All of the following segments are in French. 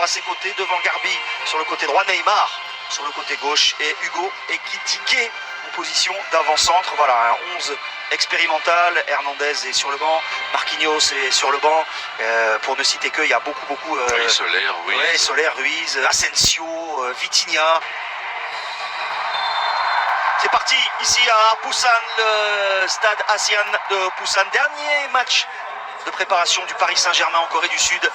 toujours à ses côtés, devant Garbi sur le côté droit, Neymar sur le côté gauche et Hugo Ekitike en position d'avant-centre. Voilà, un 11 expérimental. Hernandez est sur le banc, Marquinhos est sur le banc, pour ne citer que, il y a beaucoup oui, Soler, Ruiz, ouais, Soler, Ruiz, Asensio, Vitinha. C'est parti ici à Busan, le stade ASEAN de Busan. Dernier match de préparation du Paris Saint-Germain en Corée du Sud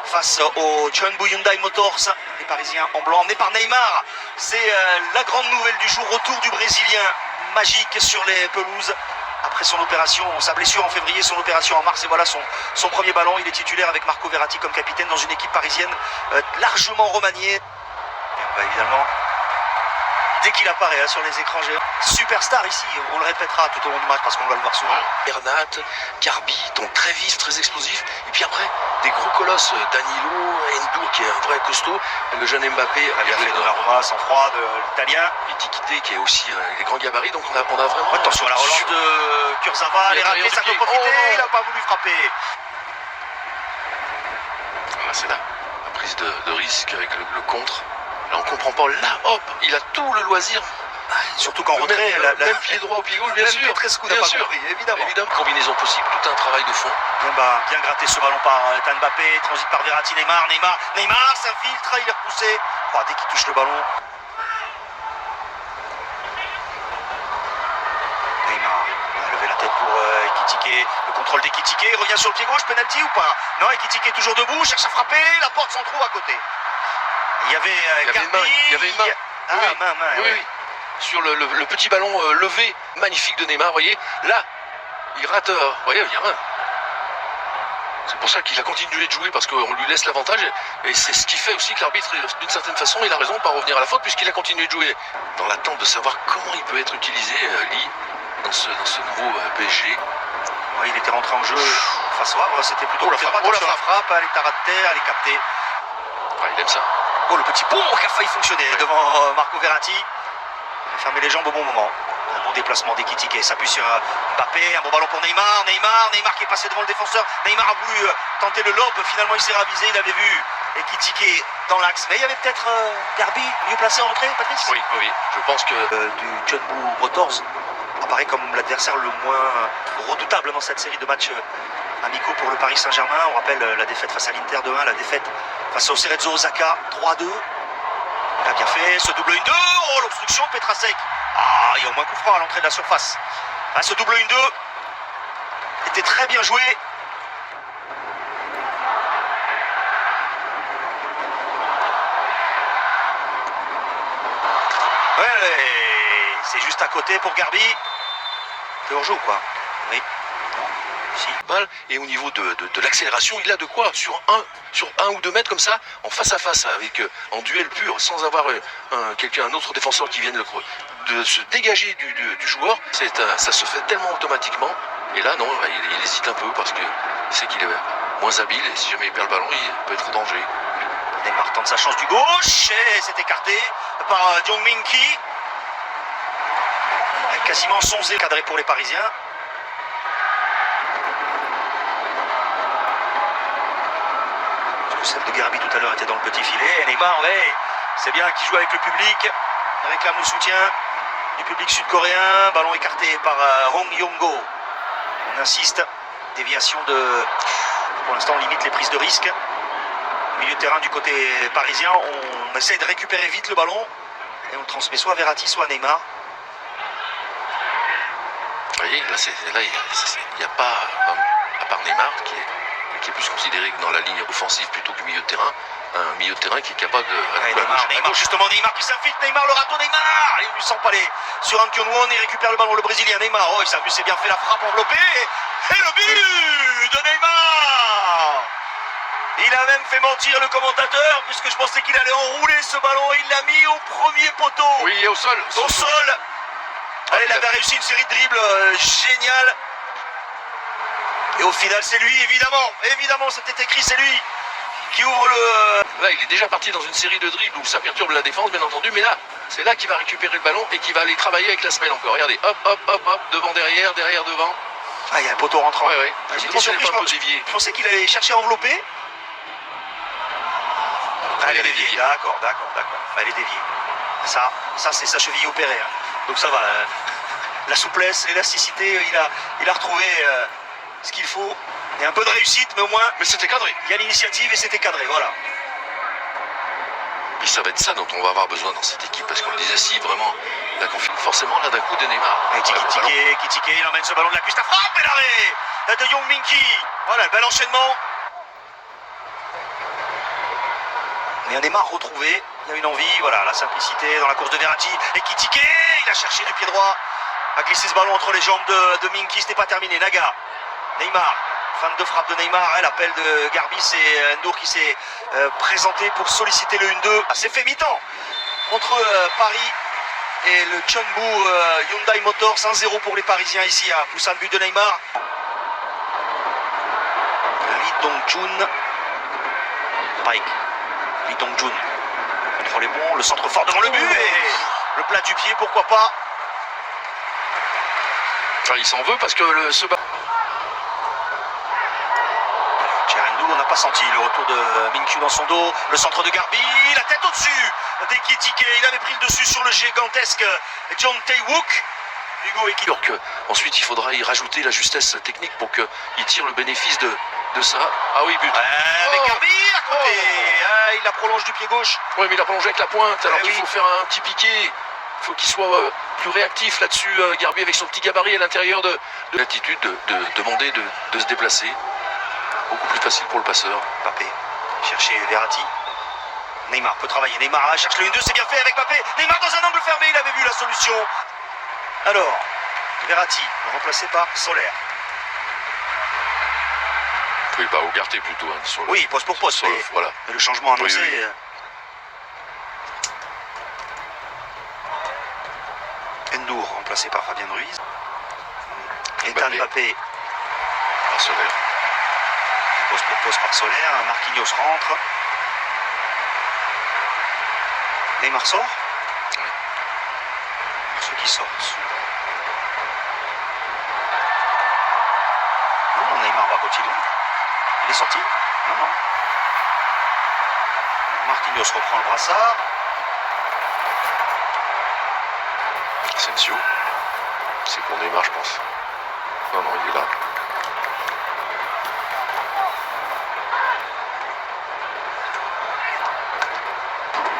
face au Cheonbu Hyundai Motors. Les Parisiens en blanc emmenés par Neymar. C'est la grande nouvelle du jour, retour du Brésilien magique sur les pelouses. Après son opération, sa blessure en février, son opération en mars, et voilà son premier ballon. Il est titulaire avec Marco Verratti comme capitaine dans une équipe parisienne largement remaniée. Et on va évidemment, dès qu'il apparaît sur les écrans géants, superstar ici, on le répétera tout au long du match parce qu'on va le voir souvent. Bernat, Garbi, donc très vif, très explosif. Et puis après, des gros colosses, Danilo, Endur qui est un vrai costaud, le jeune Mbappé, Il a fait de la Roma, sans froid, de l'italien. et Tikité qui est aussi des grands gabarits. Donc on a vraiment... Attention à la relance de Kurzawa, elle est ratée, ça peut profiter, il n'a pas voulu frapper. Voilà, c'est là, la prise de risque avec le contre. Là on comprend pas, là hop, il a tout le loisir. Surtout qu'en retrait, Même pied droit au pied gauche, bien sûr. Bien sûr, évidemment. Combinaison possible, tout un travail de fond. Bien gratté ce ballon par Mbappé, transite par Verratti, Neymar s'infiltre, il est repoussé. Oh, dès qu'il touche le ballon. Neymar a levé la tête pour Ekitike, le contrôle d'Ekitike, revient sur le pied gauche, penalty ou pas? Non, Ekitike est toujours debout, cherche à frapper, la porte s'en trouve à côté. Il y avait Garbi, il y avait une main. Ah, Oui, main, oui. Sur le petit ballon levé, magnifique de Neymar, vous voyez, là, il rate, vous voyez, il y a rien. C'est pour ça qu'il a continué de jouer, parce qu'on lui laisse l'avantage, et c'est ce qui fait aussi que l'arbitre, d'une certaine façon, il a raison de ne pas revenir à la faute, puisqu'il a continué de jouer. Dans l'attente de savoir comment il peut être utilisé, Lee, dans ce nouveau PSG. Ouais, il était rentré en jeu face au Havre, c'était plutôt la frappe, la frappe, elle est à ras de terre, elle est captée. Ouais, il aime ça. Oh, le petit pont qui a failli fonctionner devant Marco Verratti. Il a fermé les jambes au bon moment. Un bon déplacement d'Ekitike, s'appuie sur Mbappé, un bon ballon pour Neymar qui est passé devant le défenseur. Neymar a voulu tenter le lob, finalement il s'est ravisé, il avait vu Ekitike dans l'axe. Mais il y avait peut-être Garbi mieux placé en retrait, Patrice? Oui, je pense que... Du Cheonbu Motors apparaît comme l'adversaire le moins redoutable dans cette série de matchs amicaux pour le Paris Saint-Germain. On rappelle la défaite face à l'Inter 2-1, la défaite face au Cerezo Osaka 3-2. Il a bien fait ce double 1-2. Oh, l'obstruction de Petrasek. Ah, il y a au moins coup franc à l'entrée de la surface. Ah, ce double 1-2 était très bien joué. Ouais, c'est juste à côté pour Garbi. C'est hors-jeu ou quoi? Oui. Si. Et au niveau de l'accélération, il a de quoi sur un ou 2 mètres comme ça, en face à face, avec en duel pur, sans avoir un autre défenseur qui vienne de se dégager du joueur. Ça se fait tellement automatiquement. Et là, non, il hésite un peu parce qu'il sait qu'il est moins habile et si jamais il perd le ballon, il peut être en danger. Neymar tente sa chance du gauche et c'est écarté par Jong Min-ki. Quasiment 11 cadré pour les Parisiens. Celle de Garbi tout à l'heure était dans le petit filet. Et Neymar, ouais, c'est bien qu'il joue avec le public. Il réclame le soutien du public sud-coréen. Ballon écarté par Hong Yong-go. On insiste. Déviation de... Pour l'instant, on limite les prises de risque. Milieu de terrain du côté parisien. On essaie de récupérer vite le ballon. Et on le transmet soit à Verratti, soit à Neymar. Vous voyez, là, il n'y a pas, à part Neymar, qui est plus considéré que dans la ligne offensive plutôt que milieu de terrain, un milieu de terrain qui est capable de... Neymar, justement, Neymar qui s'infiltre, Neymar, le râteau, Neymar. Il lui sent pas les... Sur un Kyonwon, il récupère le ballon, le Brésilien, Neymar. Oh, il s'amuse, c'est bien fait, la frappe enveloppée. Et le but de Neymar. Il a même fait mentir le commentateur, puisque je pensais qu'il allait enrouler ce ballon, et il l'a mis au premier poteau. Oui, au sol. Au sol. Allez, il avait réussi une série de dribbles géniale. Et au final, c'est lui, évidemment, c'était écrit, c'est lui qui ouvre le... Là, il est déjà parti dans une série de dribbles où ça perturbe la défense, bien entendu, mais là, c'est là qu'il va récupérer le ballon et qu'il va aller travailler avec la semelle encore. Regardez, hop, devant, derrière, devant. Ah, il y a un poteau rentrant. Ouais. J'étais surpris, je pensais qu'il allait chercher à envelopper. elle est déviée. D'accord. Elle est déviée. Ça c'est sa cheville opérée. Hein. Donc ça va. La souplesse, l'élasticité, il a retrouvé ce qu'il faut. Et un peu de réussite, mais au moins. Mais c'était cadré. Il y a l'initiative et c'était cadré, voilà. Et ça va être ça dont on va avoir besoin dans cette équipe, parce qu'on le disait, si vraiment la confiance, forcément là d'un coup de Neymar. Et Kitike, il emmène ce ballon de la cuisse, la frappe et l'arrêt de Young Minky. Voilà, le bel enchaînement. Et un Neymar retrouvé, il y a une envie, voilà, la simplicité dans la course de Verratti. Et Kitike, il a cherché du pied droit, a glissé ce ballon entre les jambes de Minky, ce n'est pas terminé. Naga, Neymar. Fan de frappe de Neymar, l'appel de Garbis et Ndour qui s'est présenté pour solliciter le 1-2. C'est fait mi-temps entre Paris et le Chunbu Hyundai Motors. 1-0 pour les Parisiens ici à Busan, but de Neymar. Lee Dong-jun. Pike. Lee Dong-jun. Le contrôle est bon, le centre fort devant le but et le plat du pied, pourquoi pas. Enfin, il s'en veut parce que ce On n'a pas senti le retour de Minkyu dans son dos, le centre de Garbi, la tête au-dessus d'Ekitike, il avait pris le dessus sur le gigantesque John Tae-wook. Hugo Ekitike. Ensuite il faudra y rajouter la justesse technique pour qu'il tire le bénéfice de ça. Ah oui, but. Avec Garbi à côté, il la prolonge du pied gauche. Oui, mais il a prolongé avec la pointe, alors qu'il oui. faut faire un petit piqué. Il faut qu'il soit plus réactif là-dessus, Garbi avec son petit gabarit à l'intérieur de l'attitude de demander de se déplacer. Beaucoup plus facile pour le passeur. Mbappé, chercher Verratti. Neymar peut travailler. Neymar cherche le 1-2, c'est bien fait avec Mbappé. Neymar dans un angle fermé, il avait vu la solution. Alors, Verratti, remplacé par Soler. Oui, bah Ugarte plutôt. Hein, sur le, oui, poste pour poste. Mais, voilà. mais le changement annoncé. Oui. Ndour, remplacé par Fabien Ruiz. Ethan Mbappé. Par Soler. Poste pour poste par Soler, Marquinhos rentre. Neymar sort. Ceux qui sortent. Non, Neymar va continuer. Il est sorti. Non. Marquinhos reprend le brassard. Asensio. C'est pour Neymar, je pense. Non, il est là.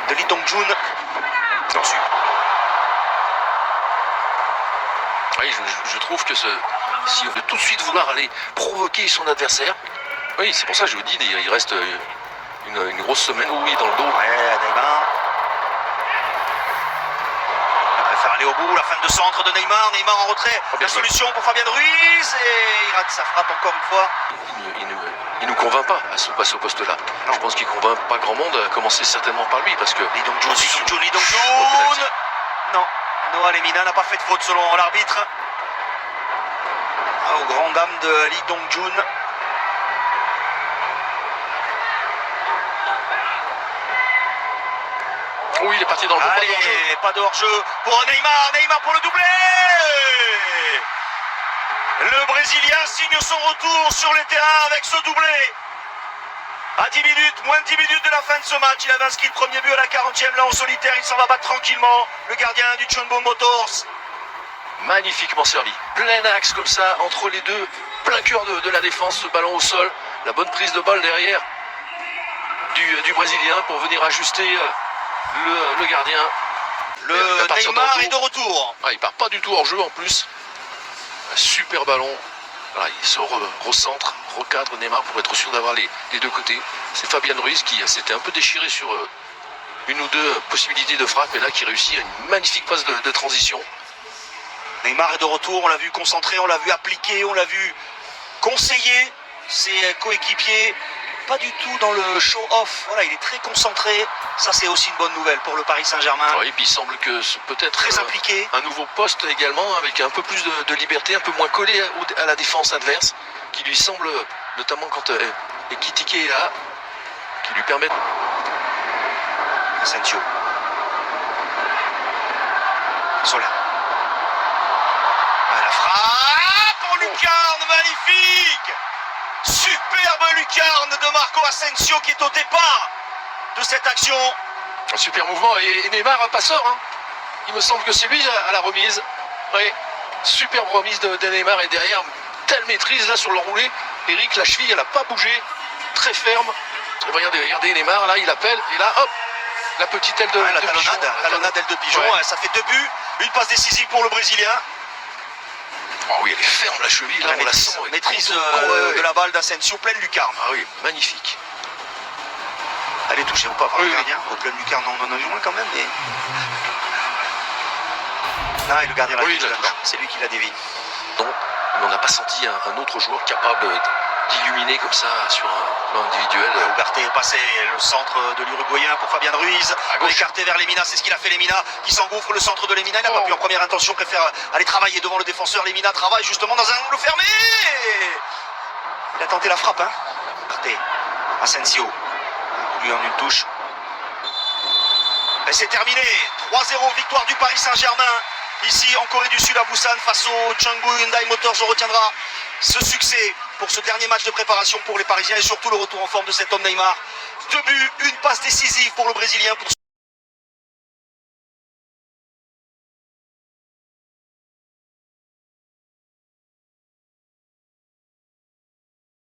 De Lee Dong-jun. Dessus. Oui, je trouve que si on veut tout de suite vouloir aller provoquer son adversaire, oui, c'est pour ça que je vous dis, il reste une grosse semaine, oui, dans le dos. Ouais, Neymar. Il préfère aller au bout, la fin de centre de Neymar. Neymar en retrait. La solution pour Fabien Ruiz et il rate sa frappe encore une fois. Il nous convainc pas à ce poste-là. Je pense qu'il convainc pas grand monde, à commencer certainement par lui, parce que... Lee Dong-jun. Non, Noah Lemina n'a pas fait de faute selon l'arbitre. Aux grandes dames de Lee Dong-jun. Oui, il est parti dans le Allez, pas de hors-jeu pour Neymar. Neymar pour le doublé. Le Brésilien signe son retour sur les terrains avec ce doublé. À 10 minutes, moins de 10 minutes de la fin de ce match, il avait inscrit le premier but à la 40e, là en solitaire, il s'en va battre tranquillement. Le gardien du Chunbu Motors. Magnifiquement servi. Plein axe comme ça, entre les deux, plein cœur de la défense, ce ballon au sol. La bonne prise de balle derrière du Brésilien pour venir ajuster le gardien. Le Neymar est de retour. Ah, il part pas du tout hors jeu en plus. Un super ballon. Voilà, il se recentre, recadre Neymar pour être sûr d'avoir les deux côtés. C'est Fabien Ruiz qui s'était un peu déchiré sur une ou deux possibilités de frappe et là qui réussit une magnifique phase de transition. Neymar est de retour, on l'a vu concentré, on l'a vu appliquer, on l'a vu conseiller ses coéquipiers. Pas du tout dans le show-off. Voilà, il est très concentré. Ça, c'est aussi une bonne nouvelle pour le Paris Saint-Germain. Oui, et puis il semble que peut-être très impliqué. Un nouveau poste également, avec un peu plus de liberté, un peu moins collé à la défense adverse, qui lui semble, notamment quand Ekitike est là, qui lui permet... Asensio. Soler. La frappe en lucarne, magnifique. Superbe lucarne de Marco Asensio qui est au départ de cette action. Un super mouvement et Neymar passeur. Hein. Il me semble que c'est lui à la remise. Oui, superbe remise de Neymar et derrière, telle maîtrise là sur le roulé. Eric, la cheville, elle n'a pas bougé. Très ferme. Et regardez Neymar, là, il appelle. Et là, hop, la petite aile de, Ouais, la de pigeon. talonnade aile de pigeon. Ouais. Ça fait 2 buts. Une passe décisive pour le Brésilien. Oh oui, elle est ferme la cheville, là, on la sent. Maîtrise Ouais. de la balle d'Asensio, pleine lucarne. Ah oui, magnifique. Elle est touchée ou pas par Oui, le oui. gardien. Au pleine lucarne, on en a vu moins quand même. Mais... Non, et le gardien l'a Oui, touché, il la d'accord. touche. C'est lui qui l'a dévié. Non, mais on n'a pas senti un autre joueur capable d'illuminer comme ça sur un plan individuel. Ugarte est passé le centre de l'Uruguayen pour Fabian Ruiz. À gauche. Écarté vers Lemina, c'est ce qu'il a fait Lemina qui s'engouffre le centre de Lemina. Il n'a pas pu en première intention, préfère aller travailler devant le défenseur. Lemina travaille justement dans un angle fermé. Il a tenté la frappe, hein. Ugarte, Asensio, lui en une touche. Et c'est terminé. 3-0, victoire du Paris Saint-Germain. Ici en Corée du Sud à Busan face au Chungbu Hyundai Motors. On retiendra ce succès pour ce dernier match de préparation pour les Parisiens et surtout le retour en forme de cet homme Neymar. 2 buts, une passe décisive pour le Brésilien.